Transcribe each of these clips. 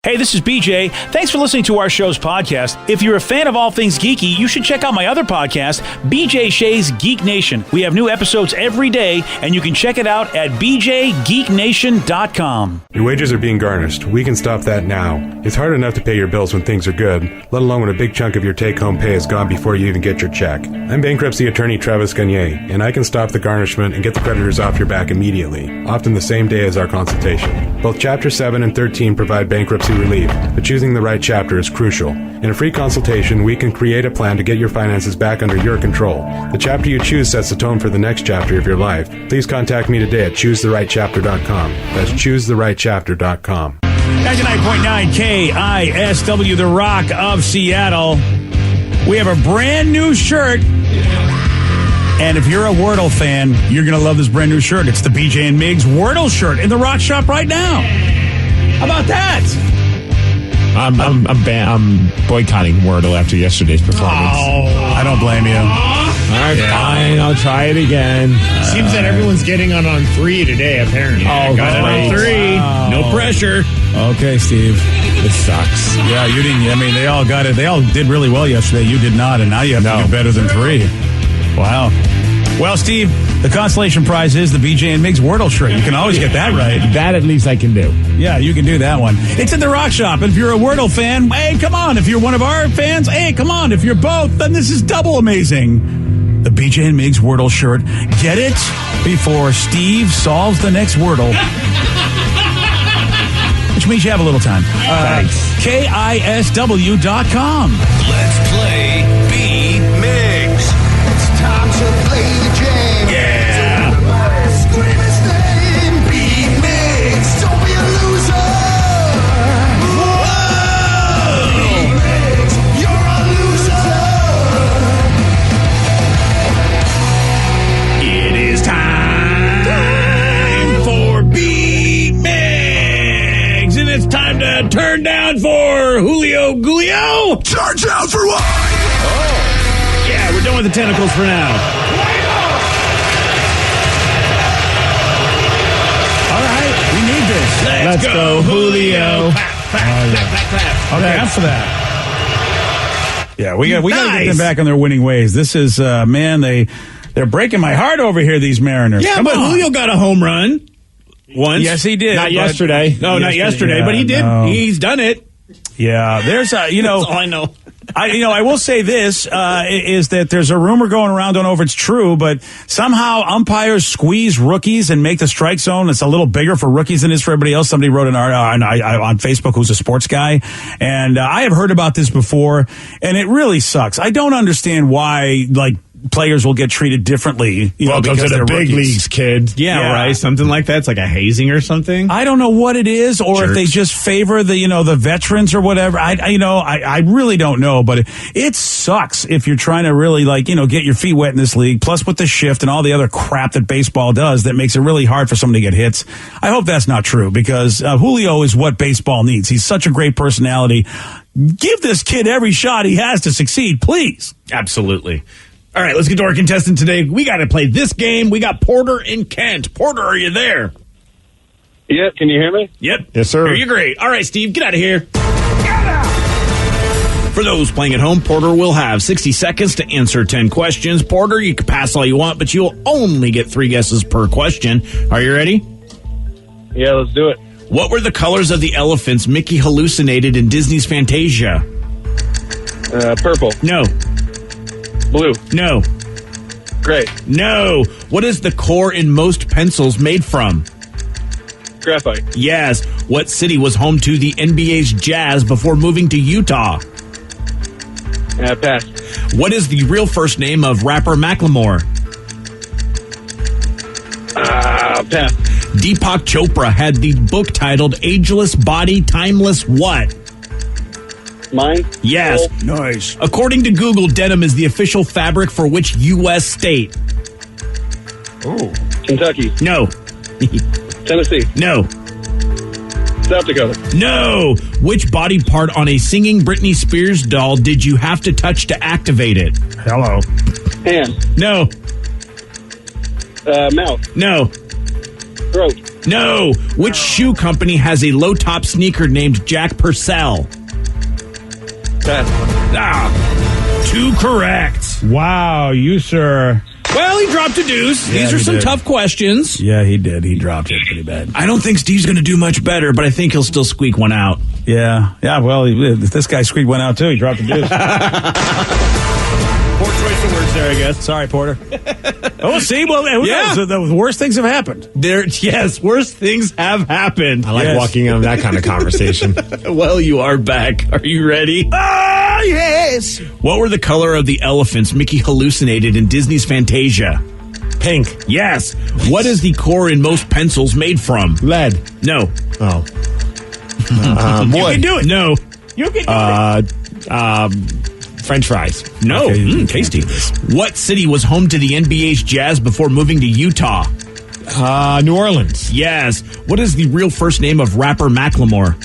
Hey, this is BJ. Thanks for listening to our show's podcast. If you're a fan of all things geeky, you should check out my other podcast, BJ Shea's Geek Nation. We have new episodes every day, and you can check it out at bjgeeknation.com. Your wages are being garnished. We can stop that now. It's hard enough to pay your bills when things are good, let alone when a big chunk of your take-home pay is gone before you even get your check. I'm bankruptcy attorney Travis Gagne, and I can stop the garnishment and get the creditors off your back immediately, often the same day as our consultation. Both Chapter 7 and 13 provide bankruptcy relief, but choosing the right chapter is crucial. In a free consultation, we can create a plan to get your finances back under your control. The chapter you choose sets the tone for the next chapter of your life. Please contact me today at choosetherightchapter.com. That's choosetherightchapter.com. 99.9 KISW, The Rock of Seattle. We have a brand new shirt. And if you're a Wordle fan, you're going to love this brand new shirt. It's the BJ and Migs Wordle shirt in the Rock Shop right now. How about that? I'm boycotting Wordle after yesterday's performance. Oh, I don't blame you. All right, fine. I'll try it again. Seems that everyone's getting on 3 today, apparently. Oh, got it on 3. Wow. No pressure. Okay, Steve. This sucks. Yeah, you didn't. I mean, they all got it. They all did really well yesterday. You did not, and now you have to do better than 3. Wow. Well, Steve, the consolation prize is the BJ and Migs Wordle shirt. You can always get that right. That at least I can do. Yeah, you can do that one. It's at the Rock Shop. If you're a Wordle fan, hey, come on. If you're one of our fans, hey, come on. If you're both, then this is double amazing. The BJ and Migs Wordle shirt. Get it before Steve solves the next Wordle. Which means you have a little time. Thanks. KISW.com. Let's play B-Migs. It's time to play the game. Yeah. Scream his name. B-Migs. Don't be a loser. Whoa. B-Migs. You're a loser. It is time for B-Migs. And it's time to turn down for Julio Gulio. Turn down for what? Yeah, we're done with the tentacles for now. All right, we need this. Let's go, Julio. Okay, after that. Yeah, we got to get them back on their winning ways. This is man, they're breaking my heart over here. These Mariners. Yeah, Come but on. Julio got a home run once. Yes, he did. Not yesterday. No, not yesterday, yeah, but he did. no. He's done it. Yeah, there's That's all I know. I will say this, is that there's a rumor going around, don't know if it's true, but somehow umpires squeeze rookies and make the strike zone. It's a little bigger for rookies than it is for everybody else. Somebody wrote an article on Facebook who's a sports guy, and I have heard about this before, and it really sucks. I don't understand why, players will get treated differently. Welcome to the big leagues, kid. Yeah, right. Something like that. It's like a hazing or something. I don't know what it is, or if they Jerks. just favor the veterans or whatever. I really don't know, but it sucks if you're trying to really get your feet wet in this league. Plus with the shift and all the other crap that baseball does, that makes it really hard for someone to get hits. I hope that's not true, because Julio is what baseball needs. He's such a great personality. Give this kid every shot he has to succeed, please. Absolutely. All right, let's get to our contestant today. We got to play this game. We got Porter and Kent. Porter, are you there? Yeah, can you hear me? Yep. Yes, sir. You're great. All right, Steve, get out of here. Get out! For those playing at home, Porter will have 60 seconds to answer 10 questions. Porter, you can pass all you want, but you'll only get 3 guesses per question. Are you ready? Yeah, let's do it. What were the colors of the elephants Mickey hallucinated in Disney's Fantasia? Purple, No. blue, No. gray, No. What is the core in most pencils made from? graphite, Yes. What city was home to the NBA's Jazz before moving to Utah? pass, What is the real first name of rapper Macklemore? pass, Deepak Chopra had the book titled Ageless Body, Timeless What? mine, Yes. Gold, Nice. According to Google, denim is the official fabric for which U.S. state? Kentucky, No. Tennessee, No. South Dakota, No. Which body part on a singing Britney Spears doll did you have to touch to activate it? Hello. hand, No. mouth, No. throat, No. Which shoe company has a low-top sneaker named Jack Purcell? Pass. 2 correct. Wow, you, sir. Well, he dropped a deuce. Yeah, These are he some did. tough questions. Yeah, he did. He dropped it pretty bad. I don't think Steve's going to do much better, but I think he'll still squeak one out. Yeah. Well, this guy squeaked one out, too. He dropped a deuce. Poor choice of words there, I guess. Sorry, Porter. Oh, see? Well, who Yeah. knows? The worst things have happened. Worse things have happened. I like walking on that kind of conversation. Well, you are back. Are you ready? Ah, yes. What were the color of the elephants Mickey hallucinated in Disney's Fantasia? Pink. Yes. What is the core in most pencils made from? Lead. No. Oh. You wood. can do it. No. You can do it. French fries. No. Okay, Tasty. What city was home to the NBA's Jazz before moving to Utah? New Orleans. Yes. What is the real first name of rapper Macklemore?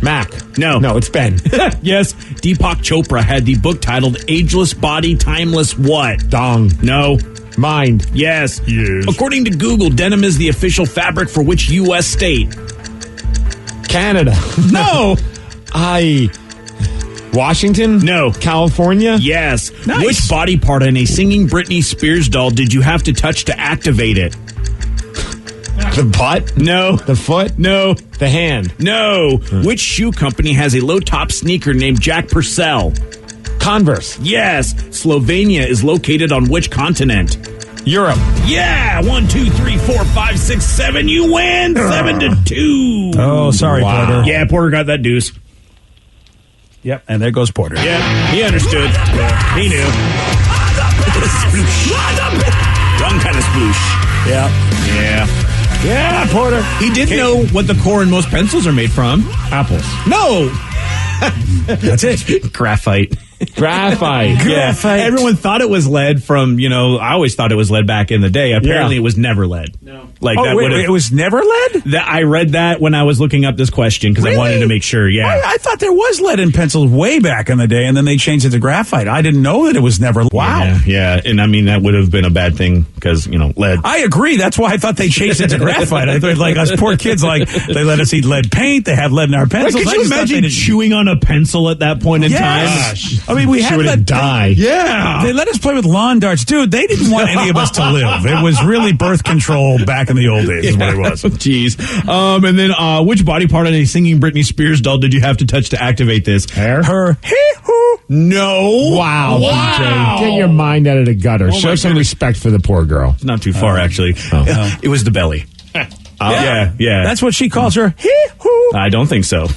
Mac. No. No, it's Ben. Yes. Deepak Chopra had the book titled Ageless Body, Timeless What? Dong. No. Mind. Yes. Yes. According to Google, denim is the official fabric for which U.S. state? Canada. No. Washington? No. California? Yes. Nice. Which body part in a singing Britney Spears doll did you have to touch to activate it? The butt? No. The foot? No. The hand? No. Which shoe company has a low-top sneaker named Jack Purcell? Converse? Yes. Slovenia is located on which continent? Europe? Yeah. 1, 2, 3, 4, 5, 6, 7. You win 7-2. Oh, sorry, Wow. Porter. Yeah, Porter got that deuce. Yep, and there goes Porter. Yeah, he understood. He knew. Wrong kind of sploosh. Yeah. Yeah. Yeah, Porter. He did know what the core in most pencils are made from. Apples. No. That's it. Graphite. Graphite. Graphite. Everyone thought it was lead from, I always thought it was lead back in the day. Apparently Yeah. it was never lead. No. Like Oh, that wait, would have. it was never lead? I read that when I was looking up this question because I wanted to make sure. Yeah. I thought there was lead in pencils way back in the day, and then they changed it to graphite. I didn't know that it was never. Wow. Yeah. And I mean, that would have been a bad thing because, lead. I agree. That's why I thought they changed it to graphite. I thought, like, us poor kids, like, they let us eat lead paint. They had lead in our pencils. Could I you just thought they imagine didn't- chewing on a pencil at that point in time? Yes. I mean, we She had would lead. die. Yeah. They let us play with lawn darts. Dude, they didn't want any of us to live. It was really birth control back in the old days is what it was. Jeez. And then which body part on a singing Britney Spears doll did you have to touch to activate this? Hair? Her hee-hoo. No. Wow, Wow. BJ. Get your mind out of the gutter. Show my some goodness. respect for the poor girl. Not too far, actually. It was the belly. Yeah. That's what she calls her hee-hoo. I don't think so.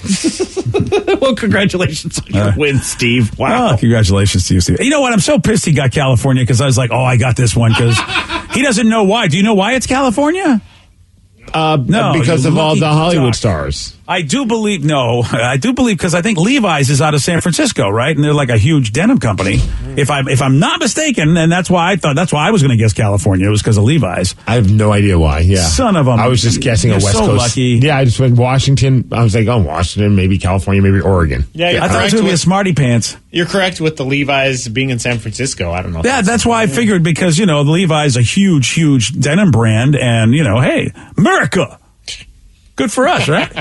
Well, congratulations on your win, Steve. Wow. Oh, congratulations to you, Steve. You know what? I'm so pissed he got California because I was like, I got this one because he doesn't know why. Do you know why it's California? No, because you of all lucky the Hollywood duck. stars. I do believe because I think Levi's is out of San Francisco, right? And they're like a huge denim company. If I'm not mistaken, and that's why I was going to guess California. It was because of Levi's. I have no idea why. Yeah, Son of a- I was just guessing You're a West so Coast. lucky. Yeah, I just went Washington. I was like, Washington, maybe California, maybe Oregon. Yeah, you're I thought it was correct going to be a with- smarty pants. You're correct with the Levi's being in San Francisco. I don't know. Yeah, that's why I figured because the Levi's a huge denim brand, and hey, America, good for us, right?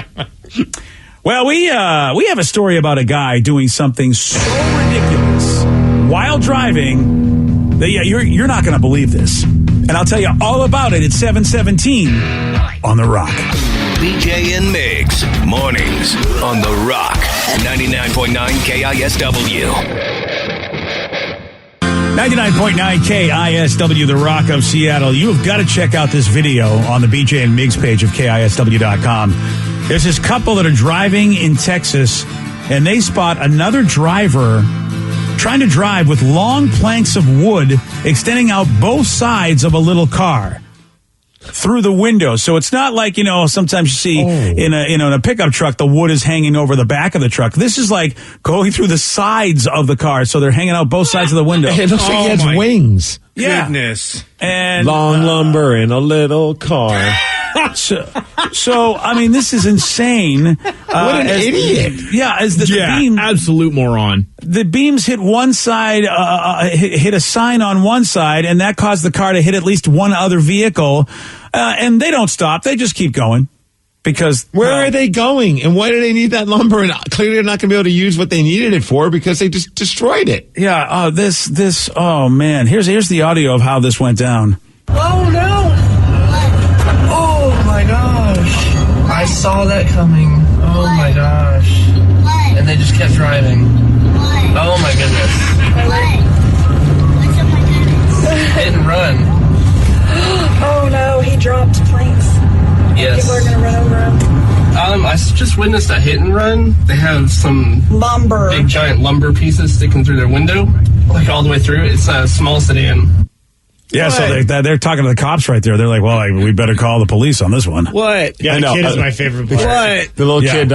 Well, we have a story about a guy doing something so ridiculous while driving that you're not going to believe this, and I'll tell you all about it at 7:17 on The Rock. BJ and Migs, mornings on The Rock, 99.9 KISW. 99.9 KISW, The Rock of Seattle. You have got to check out this video on the BJ and Migs page of KISW.com. There's this couple that are driving in Texas, and they spot another driver trying to drive with long planks of wood extending out both sides of a little car through the window. So it's not like, sometimes you see in a pickup truck, the wood is hanging over the back of the truck. This is like going through the sides of the car. So they're hanging out both sides of the window. It looks like he has wings. Yeah. Goodness. And Long lumber in a little car. so I mean, this is insane. What an idiot. Yeah, as the beam, absolute moron. the beams hit one side, hit a sign on one side, and that caused the car to hit at least one other vehicle. And they don't stop; they just keep going. Because where are they going, and why do they need that lumber? And clearly, they're not going to be able to use what they needed it for because they just destroyed it. Yeah. This. Oh man. Here's the audio of how this went down. Oh no! Oh my gosh! I saw that coming. Oh my gosh! And they just kept driving. Oh my goodness! Hit and run. Oh no! He dropped planks. Yes. People are going to run over him. I just witnessed a hit and run. They have some Lumber. big giant lumber pieces sticking through their window, like all the way through. It's a small sedan. Yeah, so they're talking to the cops right there. They're like, well, we better call the police on this one. What? Yeah, the kid is my favorite part. What? The little kid,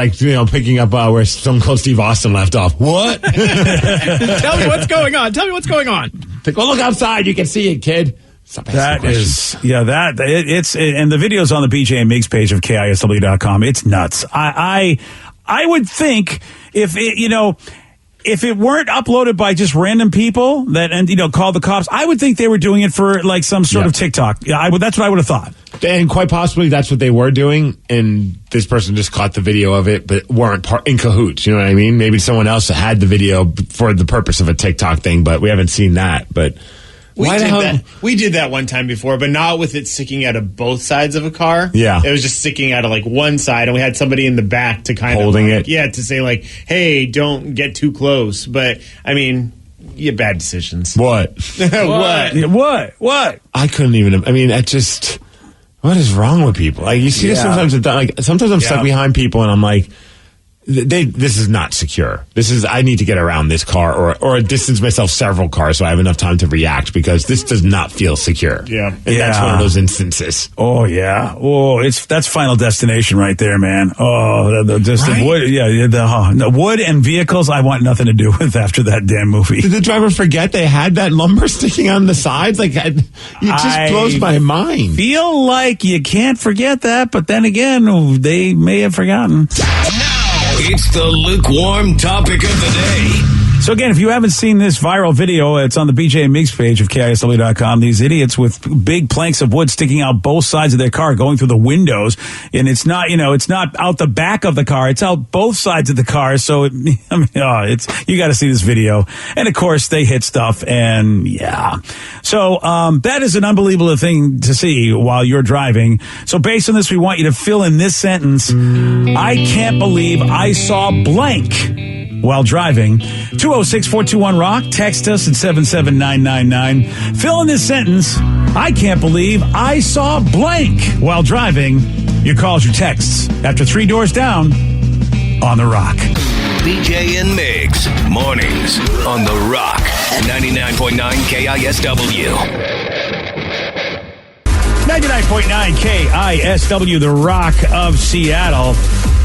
picking up where Stone Cold Steve Austin left off. What? Tell me what's going on. Tell me what's going on. Go look outside. You can see it, kid. That is, it's and the video's on the BJ and Migs page of KISW.com. It's nuts. I would think if it weren't uploaded by just random people that called the cops, I would think they were doing it for like some sort of TikTok. Yeah, that's what I would have thought. And quite possibly that's what they were doing, and this person just caught the video of it, but weren't in cahoots. You know what I mean? Maybe someone else had the video for the purpose of a TikTok thing, but we haven't seen that. But We did that one time before, but not with it sticking out of both sides of a car. Yeah. It was just sticking out of like one side, and we had somebody in the back to kind holding of it. Yeah, to say like, hey, don't get too close. But I mean, bad decisions. What? What? I couldn't even. I mean, what is wrong with people? Like you see this sometimes. Sometimes I'm stuck behind people, and I'm like, this is not secure. I need to get around this car or distance myself several cars so I have enough time to react because this does not feel secure. Yeah. And that's one of those instances. Oh yeah. Oh, that's Final Destination right there, man. Oh, the wood. Yeah. The wood and vehicles I want nothing to do with after that damn movie. Did the driver forget they had that lumber sticking on the sides? Like it just blows my mind. Feel like you can't forget that, but then again, they may have forgotten. It's the lukewarm topic of the day. So again, if you haven't seen this viral video, it's on the BJ and Migs page of KISW.com. These idiots with big planks of wood sticking out both sides of their car, going through the windows. And it's not, it's not out the back of the car. It's out both sides of the car. So, you got to see this video. And of course, they hit stuff. And yeah. So, that is an unbelievable thing to see while you're driving. So based on this, we want you to fill in this sentence. I can't believe I saw blank while driving. 206-421-ROCK. Text us at 77999. Fill in this sentence. I can't believe I saw blank while driving. Your calls, your texts. After 3 doors down on The Rock. BJ and Migs, mornings on The Rock. 99.9 KISW. 99.9 KISW, The Rock of Seattle.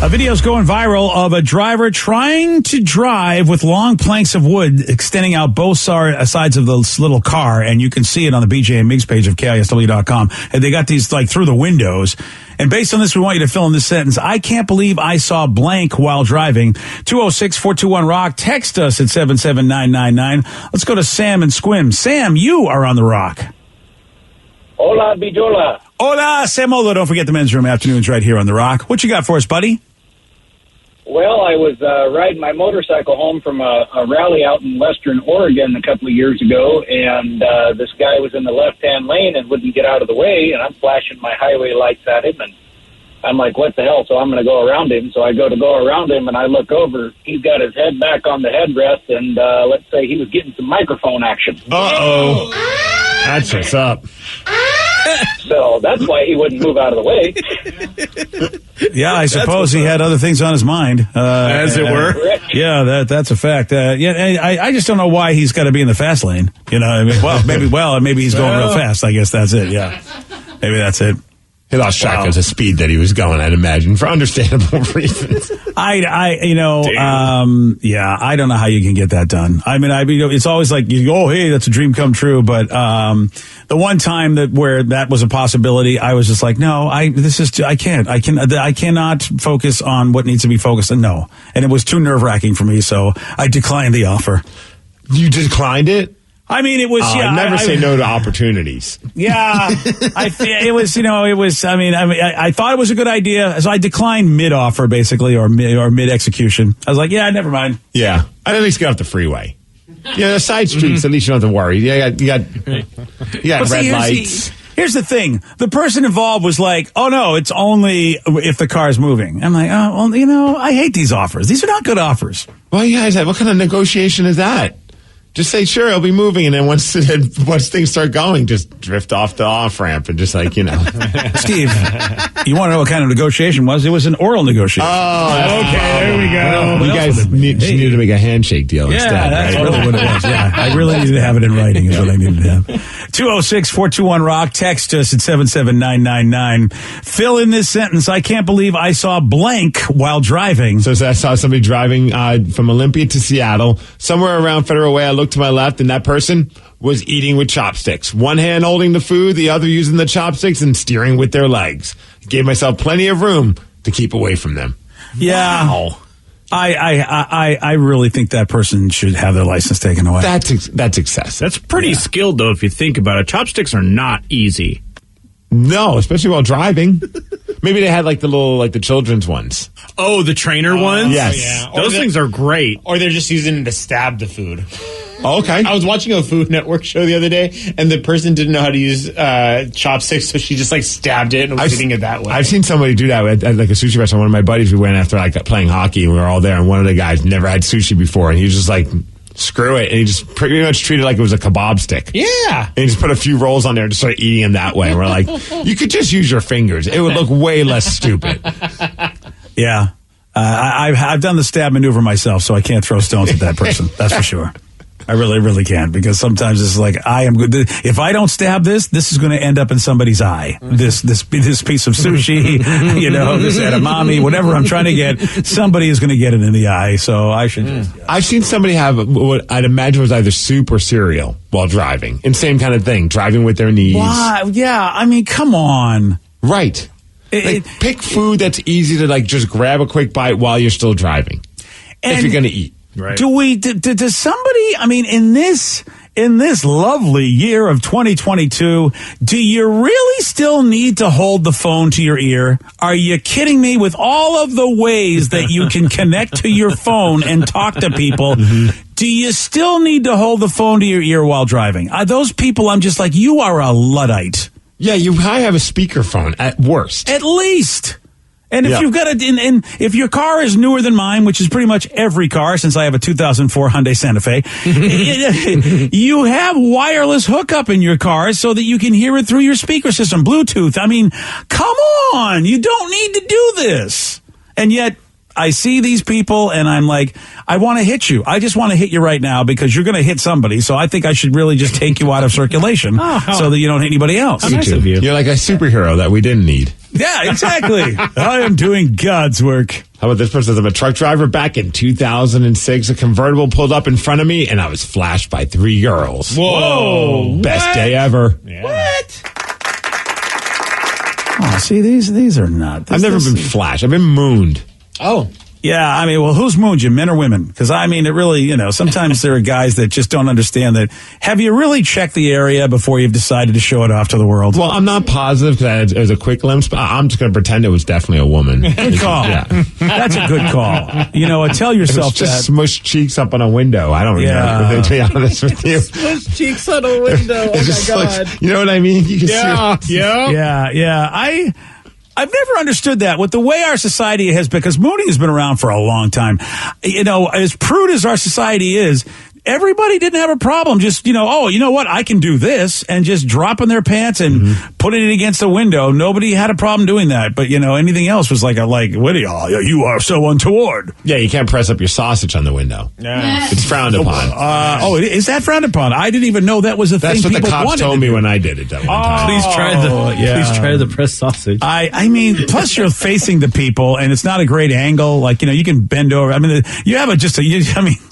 A video's going viral of a driver trying to drive with long planks of wood extending out both sides of this little car, and you can see it on the BJ and Migs page of KISW.com. And they got these like through the windows. And based on this, we want you to fill in this sentence. I can't believe I saw blank while driving. 206-421-ROCK. Text us at 77999. Let's go to Sam and Squim. Sam, you are on The Rock. Hola, Bijola. Hola, Samola. Don't forget the men's room afternoons right here on The Rock. What you got for us, buddy? Well, I was riding my motorcycle home from a rally out in western Oregon a couple of years ago, and this guy was in the left-hand lane and wouldn't get out of the way, and I'm flashing my highway lights at him, and I'm like, what the hell? So I'm going to go around him. So I go around him, and I look over. He's got his head back on the headrest, and let's say he was getting some microphone action. Uh-oh. That's what's up. So that's why he wouldn't move out of the way. Yeah, I suppose he had other things on his mind. As it were. Yeah, that's a fact. I just don't know why he's got to be in the fast lane. You know, I mean, maybe he's going real fast. I guess that's it. Yeah. Maybe that's it. He lost track of the speed that he was going, I'd imagine, for understandable reasons. I don't know how you can get that done. I mean, it's always like, you go, oh, hey, that's a dream come true. But the one time where that was a possibility, I was just like, no, I cannot focus on what needs to be focused on. No. And it was too nerve-wracking for me, so I declined the offer. You declined it? I mean, it was. Never say no to opportunities. Yeah, I thought it was a good idea, so I declined mid offer, basically, or mid execution. I was like, yeah, never mind. Yeah, I'd at least get off the freeway. Yeah, the side streets. At least you don't have to worry. You got red lights. Here's the thing: the person involved was like, "Oh no, it's only if the car's moving." I'm like, "Oh, well, I hate these offers. These are not good offers." Well, you guys, what kind of negotiation is that? Just say, sure, it'll be moving, and then once things start going, just drift off the off-ramp and just Steve, you want to know what kind of negotiation was? It was an oral negotiation. Oh, okay, there we go. You guys needed to make a handshake deal instead, that's right? really what it was. Yeah, I really needed to have it in writing is what I needed to have. 206-421-ROCK. Text us at 77999. Fill in this sentence. I can't believe I saw blank while driving. So I saw somebody driving from Olympia to Seattle. Somewhere around Federal Way, I looked to my left, and that person was eating with chopsticks. One hand holding the food, the other using the chopsticks and steering with their legs. Gave myself plenty of room to keep away from them. Yeah. Wow. I really think that person should have their license taken away. That's excessive. That's pretty skilled, though, if you think about it. Chopsticks are not easy. No, especially while driving. Maybe they had the children's ones. Oh, the trainer ones? Yes. Yeah. Those things are great. Or they're just using them to stab the food. Oh, okay. I was watching a Food Network show the other day, and the person didn't know how to use chopsticks, so she just stabbed it and was eating it that way. I've seen somebody do that at a sushi restaurant. One of my buddies, we went after playing hockey, and we were all there, and one of the guys never had sushi before, and he was just like, screw it, and he just pretty much treated it like it was a kebab stick. Yeah. And he just put a few rolls on there and just started eating them that way. And we're like, you could just use your fingers. It would look way less stupid. Yeah. I've done the stab maneuver myself, so I can't throw stones at that person. That's for sure. I really, really can't, because sometimes it's like, I am good. If I don't stab this is going to end up in somebody's eye. This piece of sushi, this edamame, whatever I'm trying to get, somebody is going to get it in the eye. So I should just. I've seen somebody have what I'd imagine was either soup or cereal while driving. And same kind of thing, driving with their knees. Wow. Yeah. I mean, come on. Right. Pick food that's easy to just grab a quick bite while you're still driving. If you're going to eat. Right. Does somebody, I mean, in this lovely year of 2022, do you really still need to hold the phone to your ear? Are you kidding me? With all of the ways that you can connect to your phone and talk to people, do you still need to hold the phone to your ear while driving? Those people, I'm just like, you are a Luddite. Yeah, you probably have a speakerphone at worst. At least. And if you've got if your car is newer than mine, which is pretty much every car since I have a 2004 Hyundai Santa Fe, you have wireless hookup in your car so that you can hear it through your speaker system, Bluetooth. I mean, come on, you don't need to do this. And yet I see these people and I'm like, I want to hit you. I just want to hit you right now because you're going to hit somebody. So I think I should really just take you out of circulation so that you don't hit anybody else. How nice of you. You're like a superhero that we didn't need. Yeah, exactly. I am doing God's work. How about this person? I'm a truck driver. Back in 2006, a convertible pulled up in front of me, and I was flashed by 3 girls. Whoa. Best day ever. Yeah. What? Oh, see, these are not. I've never been flashed. I've been mooned. Oh. Yeah, I mean, well, who's mooned you, men or women? Because, I mean, it really, sometimes there are guys that just don't understand that. Have you really checked the area before you've decided to show it off to the world? Well, I'm not positive because it was a quick glimpse, but I'm just going to pretend it was definitely a woman. Good call. Yeah. That's a good call. Tell yourself it was just that. smushed cheeks up on a window. I don't remember, to be honest with you. Smushed cheeks on a window. It just looks, you know what I mean? You can see it. Yeah. I've never understood that with the way our society has, because mooning has been around for a long time. As prude as our society is, everybody didn't have a problem just, you know what, I can do this, and just dropping their pants and putting it against the window. Nobody had a problem doing that. But, anything else was like, what are y'all? You are so untoward. Yeah, you can't press up your sausage on the window. Yeah. It's frowned upon. Is that frowned upon? I didn't even know that was a thing. That's what the cops told me when I did it. That one time. Please try the press sausage. I mean, plus you're facing the people, and it's not a great angle. Like, you can bend over. I mean, you have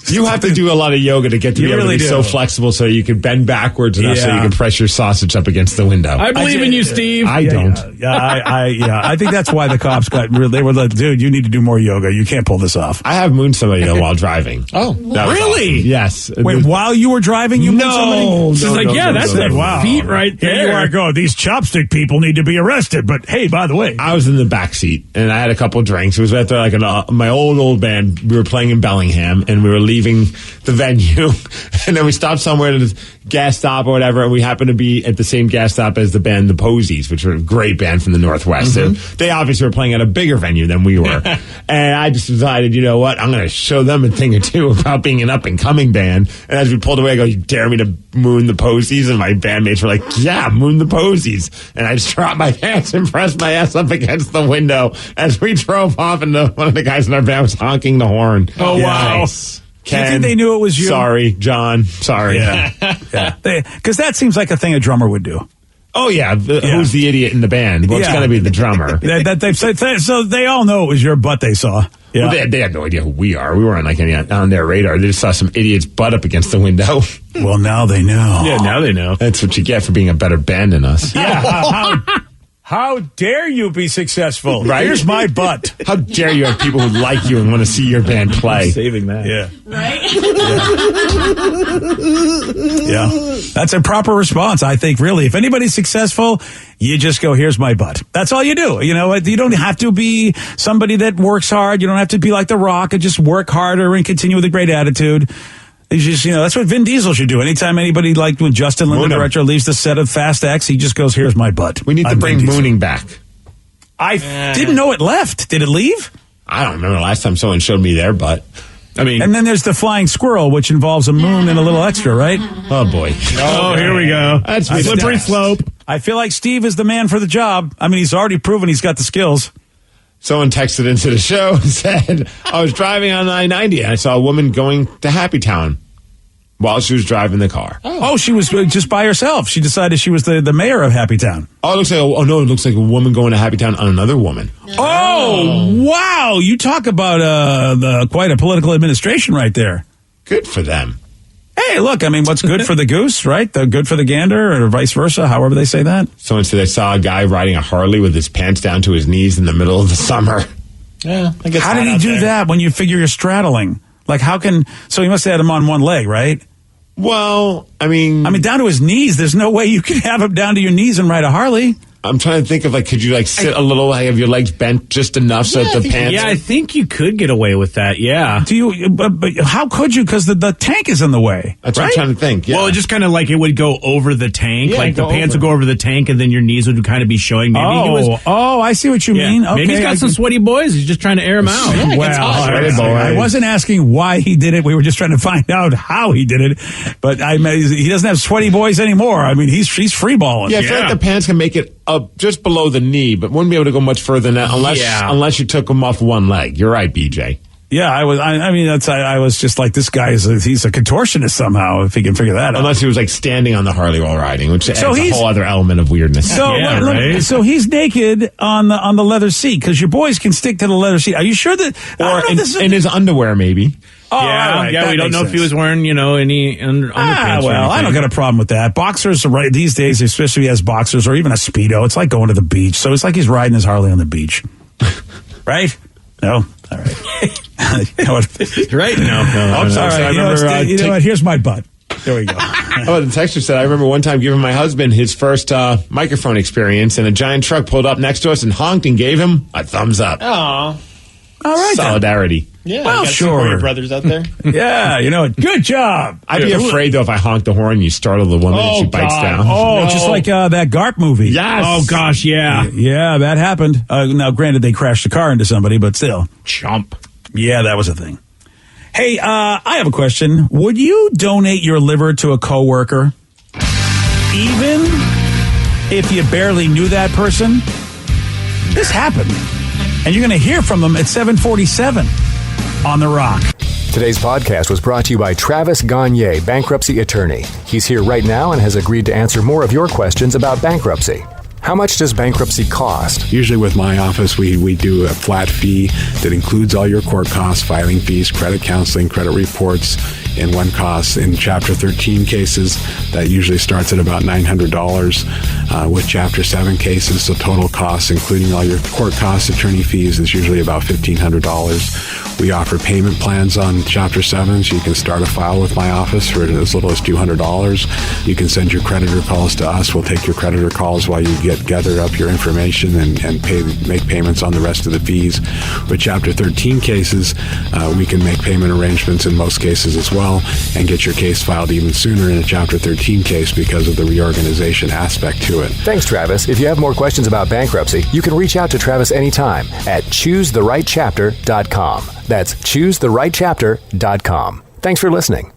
you have to do a lot of yoga to get to be able to be so flexible so you can bend backwards enough so you can press your sausage up against the window. I believe in you, Steve. I don't. I think that's why the cops they were like, dude, you need to do more yoga. You can't pull this off. I have mooned somebody while driving. Oh, really? Awesome. Yes. Wait, while you were driving, you mooned somebody? She's like, that's a feat right there. Here you are, go. These chopstick people need to be arrested. But hey, by the way, I was in the back seat and I had a couple of drinks. It was after my old band. We were playing in Bellingham and we were leaving the venue, and then we stopped somewhere at a gas stop or whatever, and we happened to be at the same gas stop as the band The Posies, which were a great band from the Northwest. And they obviously were playing at a bigger venue than we were. And I just decided, you know what, I'm going to show them a thing or two about being an up-and-coming band. And as we pulled away, I go, you dare me to moon The Posies? And my bandmates were like, yeah, moon The Posies. And I just dropped my pants and pressed my ass up against the window as we drove off, and one of the guys in our band was honking the horn. Oh, wow. Nice. Do you think they knew it was you? Sorry, John. Sorry. Yeah. Because that seems like a thing a drummer would do. Oh, yeah. Who's the idiot in the band? Well, it's going to be the drummer. So they all know it was your butt they saw. Yeah. Well, they had no idea who we are. We weren't on their radar. They just saw some idiot's butt up against the window. Well, now they know. Yeah, now they know. That's what you get for being a better band than us. Yeah. How dare you be successful? Right? Here's my butt. How dare you have people who like you and want to see your band play? I'm saving that. Yeah. Right? Yeah. That's a proper response, I think, really. If anybody's successful, you just go, here's my butt. That's all you do. You know, you don't have to be somebody that works hard. You don't have to be like The Rock and just work harder and continue with a great attitude. It's just, that's what Vin Diesel should do. Anytime anybody, like when Justin Lin, the director, leaves the set of Fast X, he just goes, here's my butt. We need to bring mooning back. I didn't know it left. Did it leave? I don't remember the last time someone showed me their butt. And then there's the flying squirrel, which involves a moon and a little extra, right? Oh, boy. Oh, here we go. That's slippery slope. I feel like Steve is the man for the job. I mean, he's already proven he's got the skills. Someone texted into the show and said, I was driving on I-90 and I saw a woman going to Happy Town while she was driving the car. Oh, she was just by herself. She decided she was the mayor of Happy Town. Oh, it looks like a woman going to Happy Town on another woman. Oh, wow. You talk about quite a political administration right there. Good for them. Hey, look, I mean, what's good for the goose, right? The good for the gander, or vice versa, however they say that. Someone said they saw a guy riding a Harley with his pants down to his knees in the middle of the summer. Yeah, I guess. How did he do that when you figure you're straddling? Like, so he must have had him on one leg, right? Well, I mean, down to his knees. There's no way you can have him down to your knees and ride a Harley. I'm trying to think of, could you, sit a little, have your legs bent just enough so that the pants... Yeah, I think you could get away with that, yeah. But how could you? Because the tank is in the way, That's right? what I'm trying to think, yeah. Well, just kind of like it would go over the tank. Yeah, the pants would go over the tank, and then your knees would kind of be showing. Maybe he was... Oh, I see what you mean. Okay, maybe he's got some sweaty boys. He's just trying to air them out. Yeah, I wasn't asking why he did it. We were just trying to find out how he did it. But he doesn't have sweaty boys anymore. I mean, he's free balling. Yeah, I feel like the pants can make it up just below the knee, but wouldn't be able to go much further than that unless you took them off one leg. You're right, BJ. Yeah, I was just like, this guy he's a contortionist somehow, if he can figure that out. Unless he was standing on the Harley while riding, which adds a whole other element of weirdness. So he's naked on the leather seat, because your boys can stick to the leather seat. Are you sure that? Or in his underwear, maybe. Oh, right, we don't know if he was wearing, any underpants. Well, I don't got a problem with that. Boxers, right, these days, especially if he has boxers or even a Speedo, it's like going to the beach. So it's like he's riding his Harley on the beach. Right? No? All right. You know what? Right? No. I'm sorry. I remember, what? Here's my butt. There we go. The texter said, I remember one time giving my husband his first microphone experience, and a giant truck pulled up next to us and honked and gave him a thumbs up. Aw. All right. Solidarity. Yeah, well, sure. Your brothers out there. Yeah, good job. I'd be afraid, though, if I honked the horn, you startle the woman and she bites down. Oh, no. Just like that Garp movie. Yes. Oh, gosh, yeah. Yeah, that happened. Now, granted, they crashed the car into somebody, but still. Chump. Yeah, that was a thing. Hey, I have a question. Would you donate your liver to a coworker, even if you barely knew that person? This happened, and you're going to hear from them at 7:47 on The Rock. Today's podcast was brought to you by Travis Gagne, bankruptcy attorney. He's here right now and has agreed to answer more of your questions about bankruptcy. How much does bankruptcy cost? Usually with my office, we do a flat fee that includes all your court costs, filing fees, credit counseling, credit reports, in one cost. In Chapter 13 cases, that usually starts at about $900. With Chapter 7 cases, the total cost, including all your court costs, attorney fees, is usually about $1,500. We offer payment plans on Chapter 7, so you can start a file with my office for as little as $200. You can send your creditor calls to us. We'll take your creditor calls while you gather up your information and make payments on the rest of the fees. With Chapter 13 cases, we can make payment arrangements in most cases as well and get your case filed even sooner in a Chapter 13 case because of the reorganization aspect to it. Thanks, Travis. If you have more questions about bankruptcy, you can reach out to Travis anytime at choosetherightchapter.com. That's choosetherightchapter.com. Thanks for listening.